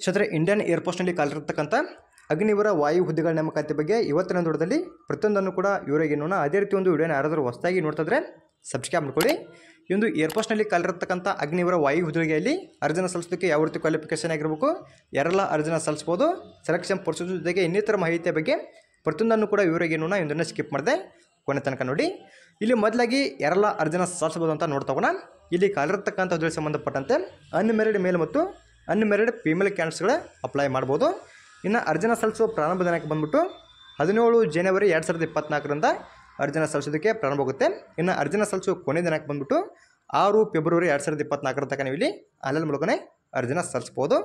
ಕ್ಷೇತ್ರ ಇಂಡಿಯನ್ ಏರ್ಫೋರ್ಸ್ನಲ್ಲಿ ಕಾಲಿರತಕ್ಕಂಥ ಅಗ್ನಿವೀರ ವಾಯು ಹುದ್ದೆಗಳ ನೇಮಕಾತಿ ಬಗ್ಗೆ ಇವತ್ತಿನ ನೋಡದಲ್ಲಿ ಪ್ರತಿಯೊಂದನ್ನು ಕೂಡ ಇವರಿಗೆ ನೋಡೋಣ. ಅದೇ ರೀತಿ ಒಂದು ವಿಡಿಯೋನ ಯಾರಾದರೂ ಹೊಸದಾಗಿ ನೋಡ್ತಿದ್ರೆ ಸಬ್ಸ್ಕ್ರೈಬ್ ಮಾಡ್ಕೊಳ್ಳಿ. ಈ ಒಂದು ಏರ್ಫೋರ್ಸ್ನಲ್ಲಿ ಕಾಲಿರತಕ್ಕಂಥ ಅಗ್ನಿವೀರ ವಾಯು ಹುದ್ದೆಯಲ್ಲಿ ಅರ್ಜಿನ ಸಲ್ಲಿಸೋದಕ್ಕೆ ಯಾವ ರೀತಿ ಕ್ವಾಲಿಫಿಕೇಷನ್ ಆಗಿರಬೇಕು, ಯಾರೆಲ್ಲ ಅರ್ಜಿನ ಸಲ್ಲಿಸ್ಬೋದು, ಸೆಲೆಕ್ಷನ್ ಪ್ರೊಸೀಜರ್ ಜೊತೆಗೆ ಇನ್ನಿತರ ಮಾಹಿತಿಯ ಬಗ್ಗೆ ಪ್ರತಿಯೊಂದನ್ನು ಕೂಡ ಇವರಿಗೆ ನೋಡೋಣ. ಇದನ್ನು ಸ್ಕಿಪ್ ಮಾಡಿದೆ ಕೊನೆ ತನಕ ನೋಡಿ. ಇಲ್ಲಿ ಮೊದಲಾಗಿ ಯಾರೆಲ್ಲ ಅರ್ಜಿನ ಸಲ್ಲಿಸ್ಬೋದು ಅಂತ ನೋಡ್ತಗೋಣ. ಇಲ್ಲಿ ಕಾಲಿರತಕ್ಕಂಥ ಹುದ್ದೆಗೆ ಸಂಬಂಧಪಟ್ಟಂತೆ ಅನ್ಮ್ಯಾರಿಡ್ ಮೇಲ್ ಮತ್ತು ಅನ್ಮ್ಯಾರಿಡ್ ಫೀಮೇಲ್ ಕ್ಯಾಂಡಿಡೇಟ್ಸ್ಗಳು ಅಪ್ಲೈ ಮಾಡ್ಬೋದು. ಇನ್ನು ಅರ್ಜಿನ ಸಲ್ಲಿಸುವ ಪ್ರಾರಂಭ ದಿನಾಂಕ ಬಂದ್ಬಿಟ್ಟು 17 ಜನವರಿ 2024ರಿಂದ ಅರ್ಜಿನ ಸಲ್ಲಿಸೋದಕ್ಕೆ ಪ್ರಾರಂಭವಾಗುತ್ತೆ. ಇನ್ನು ಅರ್ಜಿನ ಸಲ್ಲಿಸುವ ಕೊನೆ ದಿನಾಂಕ ಬಂದ್ಬಿಟ್ಟು 6 ಫೆಬ್ರವರಿ 2024 ತನಕ ನೀವು ಇಲ್ಲಿ ಆನ್ಲೈನ್ ಮೂಲಕನೇ ಅರ್ಜಿನ ಸಲ್ಲಿಸ್ಬೋದು.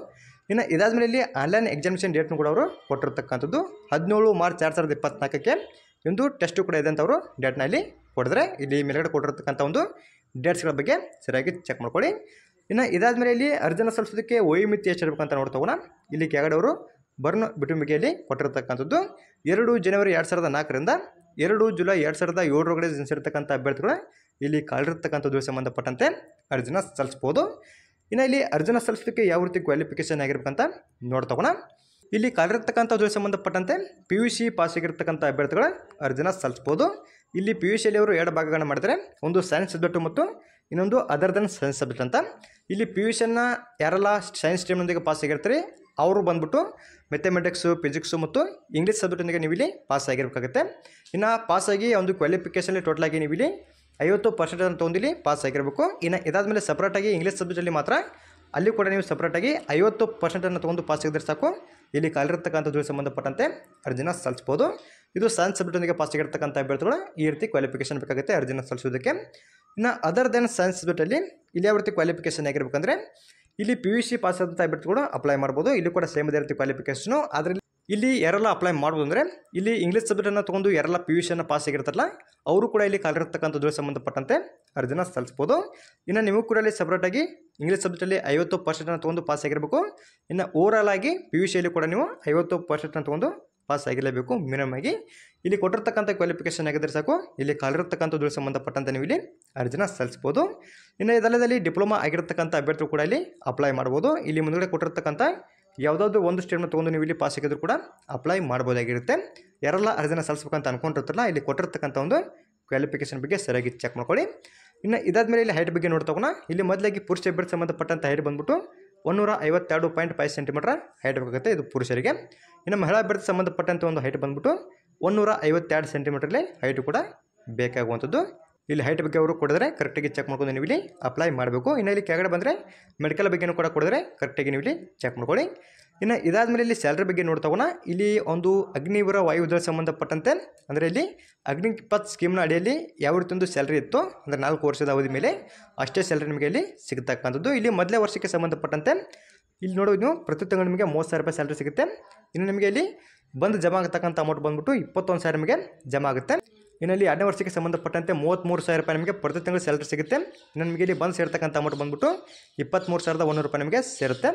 ಇನ್ನು ಇದಾದಮೇಲೆ ಇಲ್ಲಿ ಆನ್ಲೈನ್ ಎಕ್ಸಾಮಿನೇಷನ್ ಡೇಟ್ನು ಕೂಡ ಅವರು ಕೊಟ್ಟಿರ್ತಕ್ಕಂಥದ್ದು 17 ಮಾರ್ಚ್ 2024ಕ್ಕೆ ಒಂದು ಟೆಸ್ಟು ಕೂಡ ಇದೆ ಅಂತ ಅವರು ಡೇಟ್ನ ಇಲ್ಲಿ ಕೊಡಿದ್ರೆ, ಇಲ್ಲಿ ಮೇಲ್ಗಡೆ ಕೊಟ್ಟಿರ್ತಕ್ಕಂಥ ಒಂದು ಡೇಟ್ಸ್ಗಳ ಬಗ್ಗೆ ಸರಿಯಾಗಿ ಚೆಕ್ ಮಾಡ್ಕೊಳ್ಳಿ. ಇನ್ನು ಇದಾದಮೇಲೆ ಇಲ್ಲಿ ಅರ್ಜಿನ ಸಲ್ಲಿಸೋದಕ್ಕೆ ವಯೋಮಿತಿ ಎಷ್ಟಿರಬೇಕು ಅಂತ ನೋಡ್ತಗೋಣ. ಇಲ್ಲಿ ಕೆಳಗಡೆ ಅವರು ಬರ್ನ್ ಬಿಟ್ವೀನ್ ಬಗ್ಗೆಯಲ್ಲಿ ಕೊಟ್ಟಿರ್ತಕ್ಕಂಥದ್ದು 2 ಜನವರಿ 2004ರಿಂದ 2 ಜುಲೈ 2007 ಜನಿಸಿರ್ತಕ್ಕಂಥ ಅಭ್ಯರ್ಥಿಗಳು ಇಲ್ಲಿ ಕಾಲಿರ್ತಕ್ಕಂಥದ್ದು ಸಂಬಂಧಪಟ್ಟಂತೆ ಅರ್ಜಿನ ಸಲ್ಲಿಸ್ಬೋದು. ಇನ್ನು ಇಲ್ಲಿ ಅರ್ಜಿನ ಸಲ್ಲಿಸೋದಕ್ಕೆ ಯಾವ ರೀತಿ ಕ್ವಾಲಿಫಿಕೇಷನ್ ಆಗಿರ್ಬೇಕಂತ ನೋಡ್ತಗೋಣ. ಇಲ್ಲಿ ಕಾಲಿರ್ತಕ್ಕಂಥದ್ದು ಸಂಬಂಧಪಟ್ಟಂತೆ PUC ಪಾಸ್ ಆಗಿರ್ತಕ್ಕಂಥ ಅಭ್ಯರ್ಥಿಗಳ ಅರ್ಜಿನ ಸಲ್ಲಿಸ್ಬೋದು. ಇಲ್ಲಿ PUCಯಲ್ಲಿ ಅವರು 2 ಭಾಗಗಳನ್ನ ಮಾಡಿದರೆ, ಒಂದು ಸೈನ್ಸ್ ಸಬ್ಜೆಕ್ಟು ಮತ್ತು ಇನ್ನೊಂದು ಅದರ್ ದೆನ್ ಸೈನ್ಸ್ ಸಬ್ಜೆಕ್ಟ್ ಅಂತ. ಇಲ್ಲಿ PUCಯನ್ನು ಯಾರೆಲ್ಲ ಸೈನ್ಸ್ ಸ್ಟ್ರೀಮ್ನೊಂದಿಗೆ ಪಾಸ್ ಆಗಿರ್ತಾರೆ ಅವರು ಬಂದ್ಬಿಟ್ಟು ಮ್ಯಾಥಮೆಟಿಕ್ಸು, ಫಿಸಿಕ್ಸು ಮತ್ತು ಇಂಗ್ಲೀಷ್ ಸಬ್ಜೆಕ್ಟಿಂದ ನೀವು ಇಲ್ಲಿ ಪಾಸ್ ಆಗಿರಬೇಕಾಗುತ್ತೆ. ಇನ್ನು ಪಾಸಾಗಿ ಒಂದು ಕ್ವಾಲಿಫಿಕೇಷನಲ್ಲಿ ಟೋಟಲಾಗಿ ನೀವು ಇಲ್ಲಿ 50% ಅಂತ ತೊಗೊಂಡಿಲ್ಲಿ ಪಾಸ್ ಆಗಿರಬೇಕು. ಇನ್ನು ಇದಾದಮೇಲೆ ಸಪ್ರೇಟಾಗಿ ಇಂಗ್ಲೀಷ್ ಸಬ್ಜೆಕ್ಟಲ್ಲಿ ಮಾತ್ರ ಅಲ್ಲಿ ಕೂಡ ನೀವು ಸಪ್ರೇಟಾಗಿ 50% ತೊಗೊಂಡು ಪಾಸ್ ಆಗಿದ್ರೆ ಸಾಕು, ಇಲ್ಲಿ ಕಾಲಿರ್ತಕ್ಕಂಥದ್ದು ಸಂಬಂಧಪಟ್ಟಂತೆ ಅರ್ಜಿನ ಸಲ್ಲಿಸ್ಬೋದು. ಇದು ಸೈನ್ಸ್ ಸಬ್ಜೆಕ್ಟೊಂದಿಗೆ ಪಾಸ್ ಆಗಿರ್ತಕ್ಕಂಥ ಅಭ್ಯರ್ಥಿಗಳು ಈ ರೀತಿ ಕ್ವಾಲಿಫಿಕೇಷನ್ ಬೇಕಾಗುತ್ತೆ ಅರ್ಜಿನ ಸಲ್ಲಿಸೋದಕ್ಕೆ. ಇನ್ನು ಅದರ್ ದೆನ್ ಸೈನ್ಸ್ ಸಬ್ಜೆಕ್ಟಲ್ಲಿ ಇಲ್ಲಿ ಯಾವ ರೀತಿ ಕ್ವಾಲಿಫಿಕೇಷನ್ ಆಗಿರ್ಬೇಕಂದ್ರೆ, ಇಲ್ಲಿ PUC ಪಾಸ್ ಆದಂಥ ಅಭ್ಯರ್ಥಿಗಳು ಅಪ್ಲೈ ಮಾಡ್ಬೋದು. ಇಲ್ಲಿ ಕೂಡ ಸೇಮ್ ಅದೇ ರೀತಿ ಕ್ವಾಲಿಫಿಕೇಷನು. ಆದರೆ ಇಲ್ಲಿ ಯಾರೆಲ್ಲ ಅಪ್ಲೈ ಮಾಡ್ಬೋದು ಅಂದರೆ, ಇಲ್ಲಿ ಇಂಗ್ಲೀಷ್ ಸಬ್ಜೆಕ್ಟನ್ನು ತೊಗೊಂಡು ಯಾರೆಲ್ಲ PUCಯನ್ನು ಪಾಸ್ ಆಗಿರ್ತಾರಲ್ಲ ಅವರು ಕೂಡ ಇಲ್ಲಿ ಕಾಲಿರ್ತಕ್ಕಂಥದ್ದು ಸಂಬಂಧಪಟ್ಟಂತೆ ಅರ್ಜಿನ ಸಲ್ಲಿಸ್ಬೋದು. ಇನ್ನು ನೀವು ಕೂಡ ಇಲ್ಲಿ ಸಪ್ರೇಟಾಗಿ ಇಂಗ್ಲೀಷ್ ಸಬ್ಜೆಕ್ಟಲ್ಲಿ 50% ತೊಗೊಂಡು ಪಾಸ್ ಆಗಿರಬೇಕು. ಇನ್ನು ಓವರಾಲ್ ಆಗಿ PUCಯಲ್ಲಿ ಕೂಡ ನೀವು 50% ತೊಗೊಂಡು ಪಾಸ್ ಆಗಿರಲೇಬೇಕು ಮಿನಿಮಮ್ ಆಗಿ. ಇಲ್ಲಿ ಕೊಟ್ಟಿರ್ತಕ್ಕಂಥ ಕ್ವಾಲಿಫಿಕೇಷನ್ ಆಗಿದ್ರೆ ಸಾಕು, ಇಲ್ಲಿ ಕಾಲಿರ್ತಕ್ಕಂಥದ್ದು ಸಂಬಂಧಪಟ್ಟಂತೆ ನೀವು ಇಲ್ಲಿ ಅರ್ಜಿನ ಸಲ್ಲಿಸ್ಬೋದು. ಇನ್ನು ಇದಲ್ಲದಲ್ಲಿ ಡಿಪ್ಲೊಮಾ ಆಗಿರ್ತಕ್ಕಂಥ ಅಭ್ಯರ್ಥಿಗಳು ಕೂಡ ಇಲ್ಲಿ ಅಪ್ಲೈ ಮಾಡ್ಬೋದು. ಇಲ್ಲಿ ಮುಂದುಗಡೆ ಕೊಟ್ಟಿರ್ತಕ್ಕಂಥ ಯಾವುದಾದ್ರು ಒಂದು ಸ್ಟೇಟ್ನ ತೊಗೊಂಡು ನೀವು ಇಲ್ಲಿ ಪಾಸ್ ಆಗಿದ್ರು ಕೂಡ ಅಪ್ಲೈ ಮಾಡ್ಬೋದಾಗಿರುತ್ತೆ. ಯಾರೆಲ್ಲ ಅರ್ಜಿನ ಸಲ್ಲಿಸ್ಬೇಕಂತ ಅನ್ಕೊಂಡಿರ್ತಾರಲ್ಲ ಇಲ್ಲಿ ಕೊಟ್ಟಿರ್ತಕ್ಕಂಥ ಒಂದು ಕ್ವಾಲಿಫಿಕೇಷನ್ ಬಗ್ಗೆ ಸರಿಯಾಗಿ ಚೆಕ್ ಮಾಡ್ಕೊಳ್ಳಿ. ಇನ್ನು ಇದಾದಮೇಲೆ ಇಲ್ಲಿ ಹೈಟ್ ಬಗ್ಗೆ ನೋಡ್ತಗೋಣ. ಇಲ್ಲಿ ಮೊದಲಾಗಿ ಪುರುಷ ಅಭ್ಯರ್ಥಿ ಸಂಬಂಧಪಟ್ಟಂಥ ಹೈಟ್ ಬಂದ್ಬಿಟ್ಟು 152.5 ಸೆಂಟಿಮೀಟರ್ ಹೈಟ್ ಬೇಕಾಗುತ್ತೆ, ಇದು ಪುರುಷರಿಗೆ. ಇನ್ನು ಮಹಿಳಾ ಅಭ್ಯರ್ಥಿ ಸಂಬಂಧಪಟ್ಟಂಥ ಒಂದು ಹೈಟ್ ಬಂದ್ಬಿಟ್ಟು 152 ಸೆಂಟಿಮೀಟರ್ಲಿ ಹೈಟು ಕೂಡ ಬೇಕಾಗುವಂಥದ್ದು. ಇಲ್ಲಿ ಹೈಟ್ ಬಗ್ಗೆ ಅವರು ಕೊಡಿದ್ರೆ ಕರೆಕ್ಟಾಗಿ ಚೆಕ್ ಮಾಡ್ಕೊಂಡು ನೀವು ಇಲ್ಲಿ ಅಪ್ಲೈ ಮಾಡಬೇಕು. ಇನ್ನು ಇಲ್ಲಿ ಕೆಳಗಡೆ ಬಂದರೆ ಮೆಡಿಕಲ್ ಬಗ್ಗೆನೂ ಕೂಡ ಕೊಡಿದ್ರೆ ಕರೆಕ್ಟಾಗಿ ನೀವು ಇಲ್ಲಿ ಚೆಕ್ ಮಾಡ್ಕೊಳ್ಳಿ. ಇನ್ನು ಇದಾದಮೇಲೆ ಇಲ್ಲಿ ಸ್ಯಾಲ್ರಿ ಬಗ್ಗೆ ನೋಡ್ತಗೋಣ. ಇಲ್ಲಿ ಒಂದು ಅಗ್ನಿವೀರ ವಾಯು ಹುದ್ದೆಗೆ ಸಂಬಂಧಪಟ್ಟಂತೆ ಅಂದರೆ ಇಲ್ಲಿ ಅಗ್ನಿಪಥ್ ಸ್ಕೀಮ್ನ ಅಡಿಯಲ್ಲಿ ಯಾವ ರೀತಿ ಒಂದು ಸ್ಯಾಲ್ರಿ ಇತ್ತು ಅಂದರೆ 4 ವರ್ಷದ ಅವಧಿ ಮೇಲೆ ಅಷ್ಟೇ ಸ್ಯಾಲ್ರಿ ನಿಮಗೆ ಇಲ್ಲಿ ಸಿಗತಕ್ಕಂಥದ್ದು. ಇಲ್ಲಿ ಮೊದಲೇ ವರ್ಷಕ್ಕೆ ಸಂಬಂಧಪಟ್ಟಂತೆ ಇಲ್ಲಿ ನೋಡೋದು ನೀವು ಪ್ರತಿ ತಿಂಗಳು ನಿಮಗೆ 30,000 ರೂಪಾಯಿ ಸ್ಯಾಲ್ರಿ ಸಿಗುತ್ತೆ. ಇನ್ನು ನಿಮಗೆ ಇಲ್ಲಿ ಬಂದು ಜಮಾ ಆಗತಕ್ಕಂಥ ಅಮೌಂಟ್ ಬಂದ್ಬಿಟ್ಟು 21,000 ನಿಮಗೆ ಜಮಾ ಆಗುತ್ತೆ. ಇನ್ನು ಇಲ್ಲಿ 2ನೇ ವರ್ಷಕ್ಕೆ ಸಂಬಂಧಪಟ್ಟಂತೆ 33,000 ರೂಪಾಯಿ ನಿಮಗೆ ಪ್ರತಿ ತಿಂಗಳು ಸ್ಯಾಲ್ರಿ ಸಿಗುತ್ತೆ. ಇನ್ನು ನಿಮಗೆ ಇಲ್ಲಿ ಬಂದು ಸೇರ್ತಕ್ಕಂಥ ಅಮೌಂಟ್ ಬಂದ್ಬಿಟ್ಟು 23,100 ರೂಪಾಯಿ ನಿಮಗೆ ಸೇರುತ್ತೆ.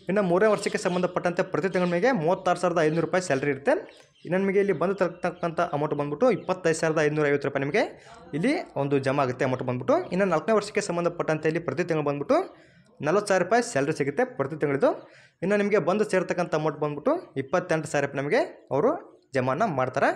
ಇನ್ನು 3ನೇ ವರ್ಷಕ್ಕೆ ಸಂಬಂಧಪಟ್ಟಂತೆ ಪ್ರತಿ ತಿಂಗಳು ನಿಮಗೆ 36,500 ರೂಪಾಯಿ ಸ್ಯಾಲ್ರಿ ಇರುತ್ತೆ. ಇನ್ನು ನಿಮಗೆ ಇಲ್ಲಿ ಬಂದು ತರ್ತಕ್ಕಂಥ ಅಮೌಂಟ್ ಬಂದ್ಬಿಟ್ಟು 25,550 ರೂಪಾಯಿ ನಿಮಗೆ ಇಲ್ಲಿ ಒಂದು ಜಮಾ ಆಗುತ್ತೆ ಅಮೌಂಟ್ ಬಂದ್ಬಿಟ್ಟು. ಇನ್ನು 4ನೇ ವರ್ಷಕ್ಕೆ ಸಂಬಂಧಪಟ್ಟಂತೆ ಇಲ್ಲಿ ಪ್ರತಿ ತಿಂಗಳು ಬಂದ್ಬಿಟ್ಟು 40,000 ರೂಪಾಯಿ ಸ್ಯಾಲ್ರಿ ಸಿಗುತ್ತೆ ಪ್ರತಿ ತಿಂಗಳಿದು. ಇನ್ನು ನಿಮಗೆ ಬಂದು ಸೇರ್ತಕ್ಕಂಥ ಅಮೌಂಟ್ ಬಂದ್ಬಿಟ್ಟು 28,000 ರೂಪಾಯಿ ನಮಗೆ ಅವರು ಜಮಾನ ಮಾಡ್ತಾರೆ.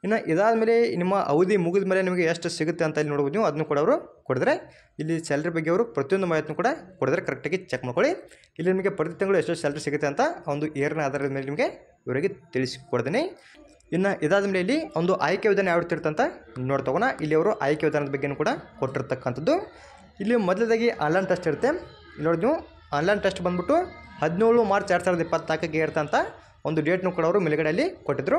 ಇನ್ನು ಇದಾದಮೇಲೆ ನಿಮ್ಮ ಅವಧಿ ಮುಗಿದ ಮೇಲೆ ನಿಮಗೆ ಎಷ್ಟು ಸಿಗುತ್ತೆ ಅಂತ ಇಲ್ಲಿ ನೋಡ್ಬೋದು ನೀವು, ಅದನ್ನು ಕೂಡ ಅವರು ಕೊಡಿದ್ರೆ ಇಲ್ಲಿ ಸ್ಯಾಲ್ರಿ ಬಗ್ಗೆ ಅವರು ಪ್ರತಿಯೊಂದು ಮಾಹಿತಿನೂ ಕೂಡ ಕೊಡಿದ್ರೆ ಕರೆಕ್ಟಾಗಿ ಚೆಕ್ ಮಾಡ್ಕೊಳ್ಳಿ. ಇಲ್ಲಿ ನಿಮಗೆ ಪ್ರತಿ ತಿಂಗಳು ಎಷ್ಟು ಸ್ಯಾಲ್ರಿ ಸಿಗುತ್ತೆ ಅಂತ ಒಂದು ಇಯರ್ನ ಆಧಾರದ ಮೇಲೆ ನಿಮಗೆ ಇವರಿಗೆ ತಿಳಿಸಿಕೊಡ್ತೀನಿ. ಇನ್ನು ಇದಾದಮೇಲೆ ಇಲ್ಲಿ ಒಂದು ಆಯ್ಕೆ ವಿಧಾನ ಯಾವ ರೀತಿ ಇರುತ್ತೆ ಅಂತ ನೋಡ್ತಗೋಣ. ಇಲ್ಲಿ ಅವರು ಆಯ್ಕೆ ವಿಧಾನದ ಬಗ್ಗೆನೂ ಕೂಡ ಕೊಟ್ಟಿರ್ತಕ್ಕಂಥದ್ದು. ಇಲ್ಲಿ ಮೊದಲದಾಗಿ ಆನ್ಲೈನ್ ಟೆಸ್ಟ್ ಇರುತ್ತೆ. ಇಲ್ಲಿ ನೋಡಿ ನೀವು ಆನ್ಲೈನ್ ಟೆಸ್ಟ್ ಬಂದ್ಬಿಟ್ಟು 17 ಮಾರ್ಚ್ 2024ಕ್ಕೆ ಇರ್ತಂತ ಒಂದು ಡೇಟ್ನು ಕೂಡ ಅವರು ಮೇಲ್ಗಡೆಯಲ್ಲಿ ಕೊಟ್ಟಿದ್ದರು.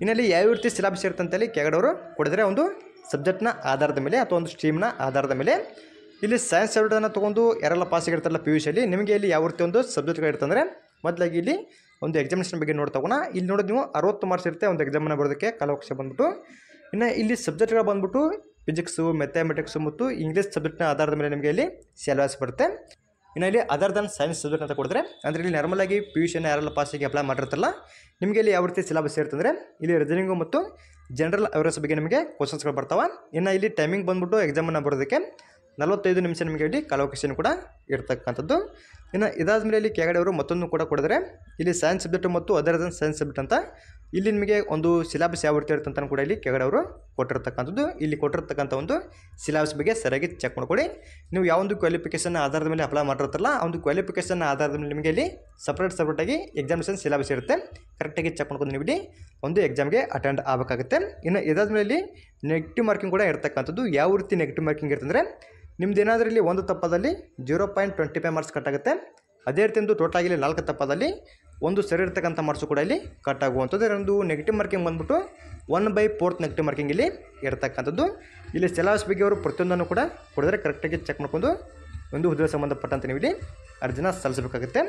ಇನ್ನಲ್ಲಿ ಯಾವ ರೀತಿ ಸಿಲೆಬಸ್ ಇರ್ತಂತೇಳಿ ಕೆಳಗಡೆ ಅವರು ಕೊಡಿದ್ರೆ ಒಂದು ಸಬ್ಜೆಕ್ಟ್ನ ಆಧಾರದ ಮೇಲೆ ಅಥವಾ ಒಂದು ಸ್ಟ್ರೀಮ್ನ ಆಧಾರದ ಮೇಲೆ ಇಲ್ಲಿ ಸೈನ್ಸ್ ಸಬ್ಜೆಕ್ಟನ್ನು ತೊಗೊಂಡು ಯಾರೆಲ್ಲ ಪಾಸ್ ಆಗಿರ್ತಾರಲ್ಲ PUCಯಲ್ಲಿ ನಿಮಗೆ ಇಲ್ಲಿ ಯಾವ ರೀತಿ ಒಂದು ಸಬ್ಜೆಕ್ಟ್ಗಳಿರ್ತಂದರೆ, ಮೊದಲಾಗಿ ಇಲ್ಲಿ ಒಂದು ಎಕ್ಸಾಮಿನೇಷನ್ ಬಗ್ಗೆ ನೋಡ್ತಗೋಣ. ಇಲ್ಲಿ ನೋಡೋದು ನೀವು 60 ಮಾರ್ಕ್ಸ್ ಇರುತ್ತೆ ಒಂದು ಎಕ್ಸಾಮನ್ನು ಬರೋದಕ್ಕೆ ಕಾಲಾವಕಾಶ ಬಂದ್ಬಿಟ್ಟು. ಇನ್ನು ಇಲ್ಲಿ ಸಬ್ಜೆಕ್ಟ್ಗಳು ಬಂದ್ಬಿಟ್ಟು ಫಿಸಿಕ್ಸು, ಮ್ಯಾಥಮೆಟಿಕ್ಸು ಮತ್ತು ಇಂಗ್ಲೀಷ್ ಸಬ್ಜೆಕ್ಟ್ನ ಆಧಾರದ ಮೇಲೆ ನಿಮಗೆ ಇಲ್ಲಿ ಸಿಲೆಬಸ್ ಬರುತ್ತೆ. ಇನ್ನು ಇಲ್ಲಿ ಅದರ್ ದನ್ ಸೈನ್ಸ್ ಸಬ್ಜೆಕ್ಟ್ ಅಂತ ಕೊಡಿದ್ರೆ, ಅಂದರೆ ಇಲ್ಲಿ ನಾರ್ಮಲಾಗಿ PUCಯನ್ನು ಯಾರೆಲ್ಲ ಪಾಸಿಗೆ ಅಪ್ಲೈ ಮಾಡಿರ್ತಾರಲ್ಲ ನಿಮಗೆ ಇಲ್ಲಿ ಯಾವ ರೀತಿ ಸಿಲೆಬಸ್ ಇರ್ತಂದರೆ, ಇಲ್ಲಿ ರೀಸನಿಂಗು ಮತ್ತು ಜನರಲ್ ಅವೇರ್ನೆಸ್ ಬಗ್ಗೆ ನಿಮಗೆ ಕ್ವಶನ್ಸ್ಗಳು ಬರ್ತಾವೆ. ಇನ್ನು ಇಲ್ಲಿ ಟೈಮಿಂಗ್ ಬಂದ್ಬಿಟ್ಟು ಎಕ್ಸಾಮನ್ನು ಬರೋದಕ್ಕೆ 45 ನಿಮಿಷ ನಿಮಗೆ ಇಲ್ಲಿ ಕಾಲಾವಕಾಶ ಕೂಡ ಇರ್ತಕ್ಕಂಥದ್ದು. ಇನ್ನು ಇದಾದ ಮೇಲೆ ಇಲ್ಲಿ ಕೆಳಗಡೆ ಅವರು ಮತ್ತೊಂದು ಕೂಡ ಕೊಡಿದ್ರೆ ಇಲ್ಲಿ ಸೈನ್ಸ್ ಸಬ್ಜೆಕ್ಟ್ ಮತ್ತು ಅದರ್ ದನ್ ಸೈನ್ಸ್ ಸಬ್ಜೆಕ್ಟ್ ಅಂತ ಇಲ್ಲಿ ನಿಮಗೆ ಒಂದು ಸಿಲೆಬಸ್ ಯಾವ ರೀತಿ ಇರುತ್ತೆ ಅಂತ ಕೂಡ ಇಲ್ಲಿ ಕೆಳಗಡೆ ಅವರು ಕೊಟ್ಟಿರ್ತಕ್ಕಂಥದ್ದು. ಇಲ್ಲಿ ಕೊಟ್ಟಿರ್ತಕ್ಕಂಥ ಒಂದು ಸಿಲೆಬಸ್ ಬಗ್ಗೆ ಸರಿಯಾಗಿ ಚೆಕ್ ಮಾಡ್ಕೊಳ್ಳಿ. ನೀವು ಯಾವೊಂದು ಕ್ವಾಲಿಫಿಕೇಷನ್ ಆಧಾರದ ಮೇಲೆ ಅಪ್ಲೈ ಮಾಡಿರ್ತಾರಲ್ಲ ಆ ಒಂದು ಕ್ವಾಲಿಫಿಕೇಷನ್ ಆಧಾರದ ಮೇಲೆ ನಿಮಗೆ ಇಲ್ಲಿ ಸಪ್ರೇಟಾಗಿ ಎಕ್ಸಾಮಿನೇಷನ್ ಸಿಲೆಬಸ್ ಇರುತ್ತೆ. ಕರೆಕ್ಟಾಗಿ ಚೆಕ್ ಮಾಡ್ಕೊಂಡು ನೀವು ಇಲ್ಲಿ ಒಂದು ಎಕ್ಸಾಮ್ಗೆ ಅಟೆಂಡ್ ಆಗಬೇಕಾಗುತ್ತೆ. ಇನ್ನು ಇದಾದ ಮೇಲೆ ಇಲ್ಲಿ ನೆಗೆಟಿವ್ ಮಾರ್ಕಿಂಗ್ ಕೂಡ ಇರ್ತಕ್ಕಂಥದ್ದು. ಯಾವ ರೀತಿ ನೆಗೆಟಿವ್ ಮಾರ್ಕಿಂಗ್ ಇರ್ತಂದರೆ ನಿಮ್ದು ಏನಾದರೂ ಇಲ್ಲಿ ಒಂದು ತಪ್ಪದಲ್ಲಿ 0.25 ಮಾರ್ಕ್ಸ್ ಕಟ್ ಆಗುತ್ತೆ. ಅದೇ ರೀತಿ ಒಂದು ಟೋಟಲ್ ಆಗಿ 4 ತಪ್ಪದಲ್ಲಿ ಒಂದು ಸರಿ ಇರ್ತಕ್ಕಂಥ ಮಾರ್ಕ್ಸು ಕೂಡ ಇಲ್ಲಿ ಕಟ್ ಆಗುವಂಥದ್ದು. ಒಂದು ನೆಗೆಟಿವ್ ಮಾರ್ಕಿಂಗ್ ಬಂದ್ಬಿಟ್ಟು 1/4 ನೆಗೆಟಿವ್ ಮಾರ್ಕಿಂಗ್ ಇಲ್ಲಿ ಇರ್ತಕ್ಕಂಥದ್ದು. ಇಲ್ಲಿ ಸಿಲೆಬಸ್ ಬಗ್ಗೆ ಅವರು ಪ್ರತಿಯೊಂದನ್ನು ಕೂಡ ಕೊಡಿದ್ರೆ ಕರೆಕ್ಟಾಗಿ ಚೆಕ್ ಮಾಡ್ಕೊಂಡು ಒಂದು ಹುದ್ದೆಗೆ ಸಂಬಂಧಪಟ್ಟಂತೆ ನೀವು ಇಲ್ಲಿ ಅರ್ಜಿನ ಸಲ್ಲಿಸಬೇಕಾಗುತ್ತೆ.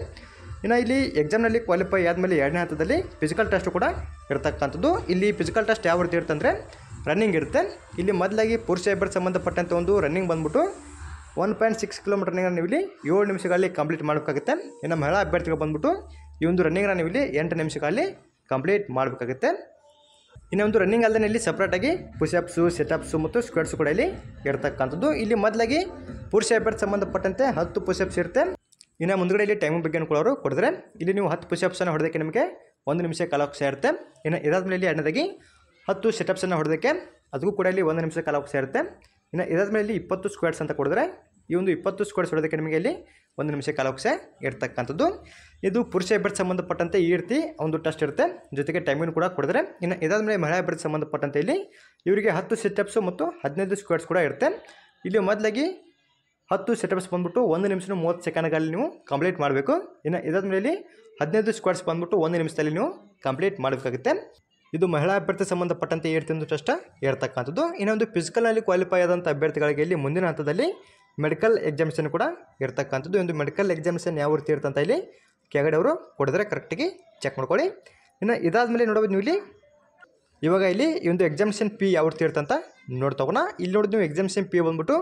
ಇನ್ನು ಇಲ್ಲಿ ಎಕ್ಸಾಮ್ನಲ್ಲಿ ಕ್ವಾಲಿಫೈ ಆದಮೇಲೆ 2ನೇ ಹಂತದಲ್ಲಿ ಫಿಸಿಕಲ್ ಟೆಸ್ಟು ಕೂಡ ಇರ್ತಕ್ಕಂಥದ್ದು. ಇಲ್ಲಿ ಫಿಸಿಕಲ್ ಟೆಸ್ಟ್ ಯಾವ ರೀತಿ ಇರುತ್ತೆ ಅಂದರೆ ರನ್ನಿಂಗ್ ಇರುತ್ತೆ. ಇಲ್ಲಿ ಮೊದಲಾಗಿ ಪುರುಷ ಅಭ್ಯರ್ಥಿ ಸಂಬಂಧಪಟ್ಟಂತೆ ಒಂದು ರನ್ನಿಂಗ್ ಬಂದ್ಬಿಟ್ಟು 1.6 ಕಿಲೋಮೀಟರ್ ರನ್ನಿಂಗ್ ನೀವು ಇಲ್ಲಿ 7 ನಿಮಿಷಗಳಲ್ಲಿ ಕಂಪ್ಲೀಟ್ ಮಾಡಬೇಕಾಗುತ್ತೆ. ಇನ್ನು ಮಹಿಳಾ ಅಭ್ಯರ್ಥಿಗಳು ಬಂದ್ಬಿಟ್ಟು ಈ ಒಂದು ರನ್ನಿಂಗ್ನ ನೀವು ಇಲ್ಲಿ 8 ನಿಮಿಷಗಳಲ್ಲಿ ಕಂಪ್ಲೀಟ್ ಮಾಡಬೇಕಾಗುತ್ತೆ. ಇನ್ನು ಒಂದು ರನ್ನಿಂಗ್ ಅಲ್ಲದೆ ಇಲ್ಲಿ ಸಪ್ರೇಟಾಗಿ ಪುಷಪ್ಸು, ಸೆಟಪ್ಸು ಮತ್ತು ಸ್ಕ್ವಾಟ್ಸು ಕೂಡ ಇಲ್ಲಿ ಇರ್ತಕ್ಕಂಥದ್ದು. ಇಲ್ಲಿ ಮೊದಲಾಗಿ ಪುರುಷ ಅಭ್ಯರ್ಥಿ ಸಂಬಂಧಪಟ್ಟಂತೆ 10 ಪುಷಪ್ಸ್ ಇರುತ್ತೆ. ಇನ್ನು ಮುಂದುಗಡೆ ಇಲ್ಲಿ ಟೈಮಿಂಗ್ ಬಗ್ಗೆ ಕೂಡ ಅವರು ಕೊಡಿದ್ರೆ ಇಲ್ಲಿ ನೀವು 10 ಪುಷಪ್ಸನ್ನು ಹೊಡೆದಕ್ಕೆ ನಿಮಗೆ 1 ನಿಮಿಷ ಕಾಲಾವಕಾಶ ಇರುತ್ತೆ. ಇನ್ನು ಇದಾದಮೇಲೆ ಇಲ್ಲಿ ಎರಡನೇದಾಗಿ 10 ಸೆಟಪ್ಸನ್ನು ಹೊಡೆದಕ್ಕೆ ಅದಕ್ಕೂ ಕೂಡ ಇಲ್ಲಿ 1 ನಿಮಿಷ ಕಾಲಾವಕಾಶ ಇರುತ್ತೆ. ಇನ್ನು ಇದಾದಮೇಲೆ ಇಲ್ಲಿ 20 ಸ್ಕ್ವಾಟ್ಸ್ ಅಂತ ಕೊಡಿದ್ರೆ ಈ ಒಂದು 20 ಸ್ಕ್ವಾಟ್ಸ್ ಹೊಡೆದಕ್ಕೆ ನಿಮಗೆ ಇಲ್ಲಿ 1 ನಿಮಿಷ ಕಾಲಾವಕಾಶ ಇರ್ತಕ್ಕಂಥದ್ದು. ಇದು ಪುರುಷ ಅಭ್ಯರ್ಥಿ ಸಂಬಂಧಪಟ್ಟಂತೆ ಈ ರೀತಿ ಒಂದು ಟೆಸ್ಟ್ ಇರುತ್ತೆ, ಜೊತೆಗೆ ಟೈಮಿಂಗ್ ಕೂಡ ಕೊಡಿದ್ರೆ. ಇನ್ನು ಇದಾದಮೇಲೆ ಮಹಿಳಾ ಅಭ್ಯರ್ಥಿ ಸಂಬಂಧಪಟ್ಟಂತೆ ಇಲ್ಲಿ ಇವರಿಗೆ 10 ಸೆಟಪ್ಸು ಮತ್ತು 15 ಸ್ಕ್ವಾಟ್ಸ್ ಕೂಡ ಇರುತ್ತೆ. ಇಲ್ಲಿ ಮೊದಲಾಗಿ 10 ಸೆಟಪ್ಸ್ ಬಂದ್ಬಿಟ್ಟು 1 ನಿಮಿಷ 30 ಸೆಕೆಂಡ್ಗಳಲ್ಲಿ ನೀವು ಕಂಪ್ಲೀಟ್ ಮಾಡಬೇಕು. ಇನ್ನು ಇದಾದಮೇಲೆ ಇಲ್ಲಿ 15 ಸ್ಕ್ವಾಟ್ಸ್ ಬಂದ್ಬಿಟ್ಟು 1 ನಿಮಿಷದಲ್ಲಿ ನೀವು ಕಂಪ್ಲೀಟ್ ಮಾಡಬೇಕಾಗುತ್ತೆ. ಇದು ಮಹಿಳಾ ಅಭ್ಯರ್ಥಿ ಸಂಬಂಧಪಟ್ಟಂತೆ ಈ ರೀತಿ ಒಂದು ಟೆಸ್ಟ್ ಇರ್ತಕ್ಕಂಥದ್ದು. ಇನ್ನೊಂದು ಫಿಸಿಕಲ್ನಲ್ಲಿ ಕ್ವಾಲಿಫೈ ಆದಂಥ ಅಭ್ಯರ್ಥಿಗಳಿಗೆ ಇಲ್ಲಿ ಮುಂದಿನ ಹಂತದಲ್ಲಿ ಮೆಡಿಕಲ್ ಎಕ್ಸಾಮಿನೇಷನ್ ಕೂಡ ಇರ್ತಕ್ಕಂಥದ್ದು. ಒಂದು ಮೆಡಿಕಲ್ ಎಕ್ಸಾಮಿನೇಷನ್ ಯಾವ ರೀತಿ ಇರ್ತಂತ ಇಲ್ಲಿ ಕೆಳಗಡೆ ಅವರು ಕೊಡಿದ್ರೆ ಕರೆಕ್ಟಾಗಿ ಚೆಕ್ ಮಾಡ್ಕೊಳ್ಳಿ. ಇನ್ನು ಇದಾದಮೇಲೆ ನೋಡೋದು ನೀವು ಇಲ್ಲಿ ಇವಾಗ ಇಲ್ಲಿ ಈ ಒಂದು ಎಕ್ಸಾಮಿನೇಷನ್ ಫೀ ಯಾವ ರೀತಿ ಇರ್ತಂತ ನೋಡ್ತಗೋಣ. ಇಲ್ಲಿ ನೋಡಿ ನೀವು ಎಕ್ಸಾಮಿನೇಷನ್ ಫೀ ಬಂದ್ಬಿಟ್ಟು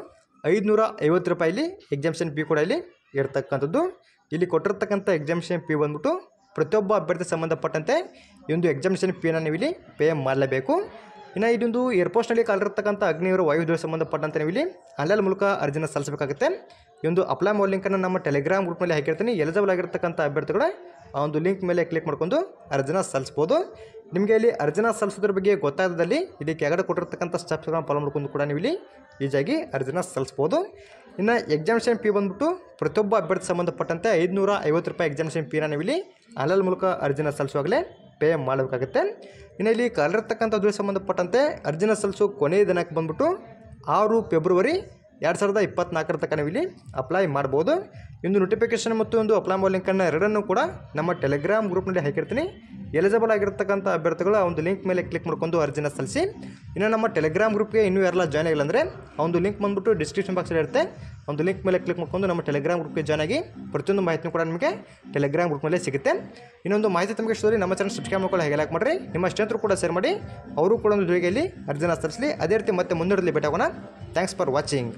550 ರೂಪಾಯಿ ಇಲ್ಲಿ ಎಕ್ಸಾಮಿನೇಷನ್ ಫೀ ಕೂಡ ಇಲ್ಲಿ ಇರ್ತಕ್ಕಂಥದ್ದು. ಇಲ್ಲಿ ಕೊಟ್ಟಿರ್ತಕ್ಕಂಥ ಎಕ್ಸಾಮಿನೇಷನ್ ಫೀ ಬಂದ್ಬಿಟ್ಟು ಪ್ರತಿಯೊಬ್ಬ ಅಭ್ಯರ್ಥಿ ಸಂಬಂಧಪಟ್ಟಂತೆ ಈ ಒಂದು ಎಕ್ಸಾಮಿನೇಷನ್ ಫೀನ ನೀವು ಇಲ್ಲಿ ಪೇ ಮಾಡಲೇಬೇಕು. ಇನ್ನು ಇದೊಂದು ಏರ್ಪೋಸ್ಟ್ನಲ್ಲಿ ಕಾಲಿರ್ತಕ್ಕಂಥ ಅಗ್ನಿವೀರ ವಾಯುವ್ಯ ಸಂಬಂಧಪಟ್ಟಂತೆ ನೀವು ಇಲ್ಲಿ ಆನ್ಲೈನ್ ಮೂಲಕ ಅರ್ಜಿನ ಸಲ್ಲಿಸಬೇಕಾಗುತ್ತೆ. ಈ ಒಂದು ಅಪ್ಲೈ ಮಾಡೋ ಲಿಂಕನ್ನು ನಮ್ಮ ಟೆಲಿಗ್ರಾಮ್ ಗ್ರೂಪ್ನಲ್ಲಿ ಹಾಕಿರ್ತೀನಿ. ಎಲಿಜಿಬಲ್ ಆಗಿರ್ತಕ್ಕಂಥ ಅಭ್ಯರ್ಥಿಗಳು ಆ ಒಂದು ಲಿಂಕ್ ಮೇಲೆ ಕ್ಲಿಕ್ ಮಾಡ್ಕೊಂಡು ಅರ್ಜಿನ ಸಲ್ಲಿಸ್ಬೋದು. ನಿಮಗೆ ಇಲ್ಲಿ ಅರ್ಜಿನ ಸಲ್ಲಿಸೋದ್ರ ಬಗ್ಗೆ ಗೊತ್ತಾದಲ್ಲಿ ಇಲ್ಲಿ ಕೆಳಗಡೆ ಕೊಟ್ಟಿರ್ತಕ್ಕಂಥ ಸ್ಟೆಪ್ಸ್ಗಳನ್ನ ಫಾಲೋ ಮಾಡ್ಕೊಂಡು ಕೂಡ ನೀವು ಇಲ್ಲಿ ಈಜಾಗಿ ಅರ್ಜಿನ ಸಲ್ಲಿಸ್ಬೋದು. ಇನ್ನು ಎಕ್ಸಾಮಿನೇಷನ್ ಫೀ ಬಂದ್ಬಿಟ್ಟು ಪ್ರತಿಯೊಬ್ಬ ಅಭ್ಯರ್ಥಿ ಸಂಬಂಧಪಟ್ಟಂತೆ 550 ರೂಪಾಯಿ ಎಕ್ಸಾಮಿನೇಷನ್ ಫೀನ ನೀವು ಇಲ್ಲಿ ಆನ್ಲೈನ್ ಮೂಲಕ ಅರ್ಜಿನ ಸಲ್ಲಿಸುವಾಗಲೇ ಪೇ ಮಾಡಬೇಕಾಗುತ್ತೆ. ಇನ್ನು ಇಲ್ಲಿ ಕಾಲಿರ್ತಕ್ಕಂಥ ಹುದ್ದೆಗೆ ಸಂಬಂಧಪಟ್ಟಂತೆ ಅರ್ಜಿನ ಸಲ್ಲಿಸೋ ಕೊನೆಯ ದಿನಕ್ಕೆ ಬಂದ್ಬಿಟ್ಟು 6 ಫೆಬ್ರವರಿ 2024 ತನಕ ನೀವು ಇಲ್ಲಿ ಅಪ್ಲೈ ಮಾಡ್ಬೋದು. ಒಂದು ನೋಟಿಫಿಕೇಷನ್ ಮತ್ತು ಒಂದು ಅಪ್ಲೈ ಮಾಡೋ ಲಿಂಕನ್ನು ಎರಡನ್ನೂ ಕೂಡ ನಮ್ಮ ಟೆಲಿಗ್ರಾಮ್ ಗ್ರೂಪ್ನಲ್ಲಿ ಹಾಕಿರ್ತೀನಿ. ಎಲಿಜಿಬಲ್ ಆಗಿರ್ತಕ್ಕಂಥ ಅಭ್ಯರ್ಥಿಗಳು ಆ ಒಂದು ಲಿಂಕ್ ಮೇಲೆ ಕ್ಲಿಕ್ ಮಾಡ್ಕೊಂಡು ಅರ್ಜಿನ ಸಲ್ಲಿಸಿ. ಇನ್ನು ನಮ್ಮ ಟೆಲಿಗ್ರಾಮ್ ಗ್ರೂಪ್ಗೆ ಇನ್ನೂ ಯಾರೆಲ್ಲ ಜಾಯ್ನ್ ಆಗಿಲ್ಲ ಅಂದರೆ ಆ ಒಂದು ಲಿಂಕ್ ಬಂದ್ಬಿಟ್ಟು ಡಿಸ್ಕ್ರಿಪ್ಷನ್ ಬಾಕ್ಸಲ್ಲಿ ಇರುತ್ತೆ. ಒಂದು ಲಿಂಕ್ ಮೇಲೆ ಕ್ಲಿಕ್ ಮಾಡ್ಕೊಂಡು ನಮ್ಮ ಟೆಲಿಗ್ರಾಮ್ ಗ್ರೂಪ್ಗೆ ಜಾಯ್ನ್ ಆಗಿ ಪ್ರತಿಯೊಂದು ಮಾಹಿತಿನೂ ಕೂಡ ನಿಮಗೆ ಟೆಲಿಗ್ರಾಮ್ ಗ್ರೂಪ್ನಲ್ಲೇ ಸಿಗುತ್ತೆ. ಇನ್ನೊಂದು ಮಾಹಿತಿ ತಮಗೆ ಇಷ್ಟದಲ್ಲಿ ನಮ್ಮ ಚಾನಲ್ ಸಬ್ಸ್ಕ್ರೈಬ್ ಮಾಡ್ಕೊಳ್ಳಿ, ಹಾಗೆ ಲೈಕ್ ಮಾಡಿರಿ. ನಿಮ್ಮ ಸ್ನೇಹಿತರು ಕೂಡ ಶೇರ್ ಮಾಡಿ, ಅವರು ಕೂಡ ಒಂದು ಜೊತೆಗೆ ಅರ್ಜಿನ ಸಲ್ಲಿಸಲಿ. ಅದೇ ರೀತಿ ಮತ್ತೆ ಮುಂದಿಡಲಿ ಭೇಟಿ ಆಗೋಣ. Thanks for watching.